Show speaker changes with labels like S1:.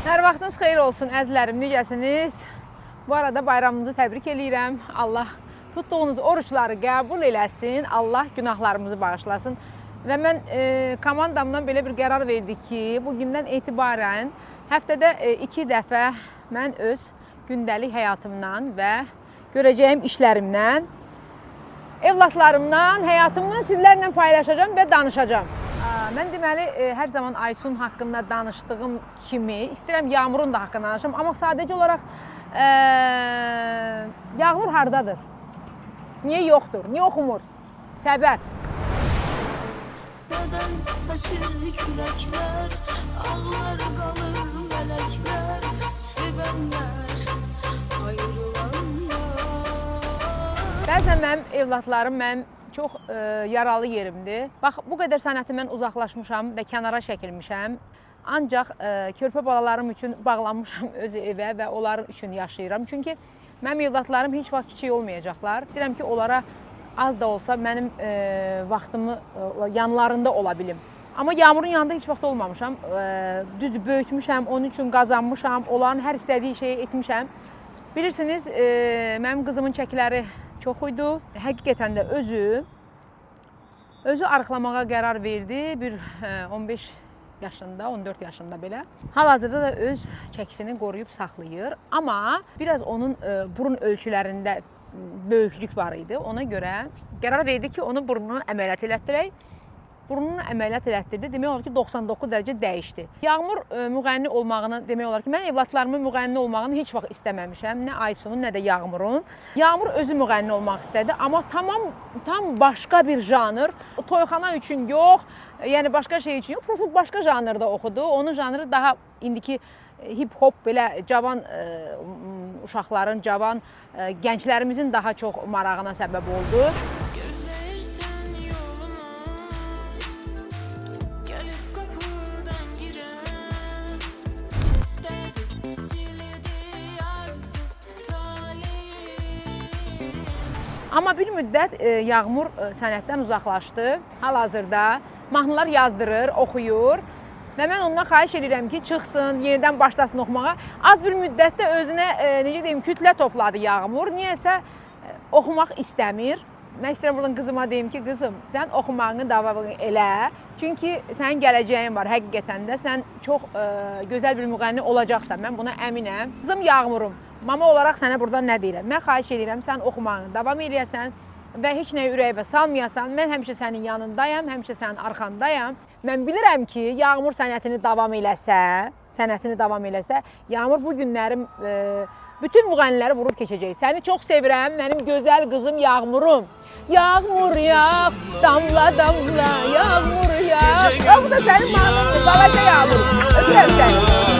S1: Hər vaxtınız xeyir olsun əzizlərim, necəsiniz? Bu arada bayramınızı təbrik eləyirəm. Allah tutduğunuz oruçları qəbul eləsin, Allah günahlarımızı bağışlasın. Və mən komandamdan belə bir qərar verdik ki, bugündən etibarən həftədə 2 dəfə mən öz gündəlik həyatımdan və görəcəyim işlərimdən, evlatlarımdan, həyatımdan sizlərlə paylaşacağım və danışacağım. Mən deməli, hər zaman Aysun haqqında danışdığım kimi istəyirəm Yağmurun da haqqında danışım. Amma sadəcə olaraq Yağmur hardadır? Niyə yoxdur? Niyə oxumur? Səbəb.
S2: Nədən əsir küləklər, ağlar qalır mələklər, sevənlər, ayrılanlar.
S1: Bəzən mənim evlatlarım mənim çox yaralı yerimdir. Bax, bu qədər sənəti mən uzaqlaşmışam və kənara çəkilmişəm. Ancaq körpə balalarım üçün bağlanmışam öz evə və onların üçün yaşayıram. Çünki mənim evlatlarım heç vaxt kiçik olmayacaqlar. İstəyirəm ki, onlara az da olsa mənim vaxtımı yanlarında ola bilim. Amma Yağmurun yanında heç vaxt olmamışam. Düzdür, böyütmüşəm, onun üçün qazanmışam, onların hər istədiyi şeyi etmişəm. Bilirsiniz, mənim qızımın çəkiləri çox idi. Həqiqətən də özü arıqlamağa qərar verdi. Bir 15 yaşında, 14 yaşında belə. Hal-hazırda da öz çəkisini qoruyub saxlayır. Amma biraz onun burun ölçülərində böyüklük var idi. Ona görə qərar verdi ki, onu burnunu əməliyyat elətdirək. Burnunu əməliyyat elətdirdi. Demək olar ki, 99 dərəcə dəyişdi. Yağmur müğənni olmağını, demək olar ki, mən evlatlarımın müğənni olmağını heç vaxt istəməmişəm. Nə Aysunun, nə də Yağmurun. Yağmur özü müğənni olmaq istədi. Amma tam başqa bir janr. Toyxana üçün yox, yəni başqa şey üçün yox. Profil başqa janrda oxudu. Onun janrı daha indiki hip-hop, belə cavan uşaqların, cavan gənclərimizin daha çox marağına səbəb oldu. Amma bir müddət Yağmur sənətdən uzaqlaşdı. Hal-hazırda mahnılar yazdırır, oxuyur. Və mən ondan xahiş edirəm ki, çıxsın, yenidən başlasın oxumağa. Az bir müddətdə özünə, necə deyim, kütlə topladı Yağmur. Niyəsə oxumaq istəmir. Mən istəyirəm buradan qızıma deyim ki, qızım, sən oxumağını davamını elə. Çünki sənin gələcəyin var, həqiqətən də sən çox gözəl bir müğənni olacaqsan. Mən buna əminəm. Qızım Yağmurum, mama olaraq sənə burada nə deyirəm? Mən xahiş edirəm, sən oxumağını davam eləyəsən və heç nəyə ürəyivə salmayasan. Mən həmişə sənin yanındayam, həmişə sənin arxandayam. Mən bilirəm ki, Yağmur sənətini davam eləsə, Yağmur bu günlərim bütün müğənniləri vurub keçəcək. Səni çox sevirəm, mənim gözəl qızım Yağmurum. Yağmur yağ, damla damla, yağmur yağ. Bu da sənin mahnındır, balaca Yağmur. Öpürəm səni.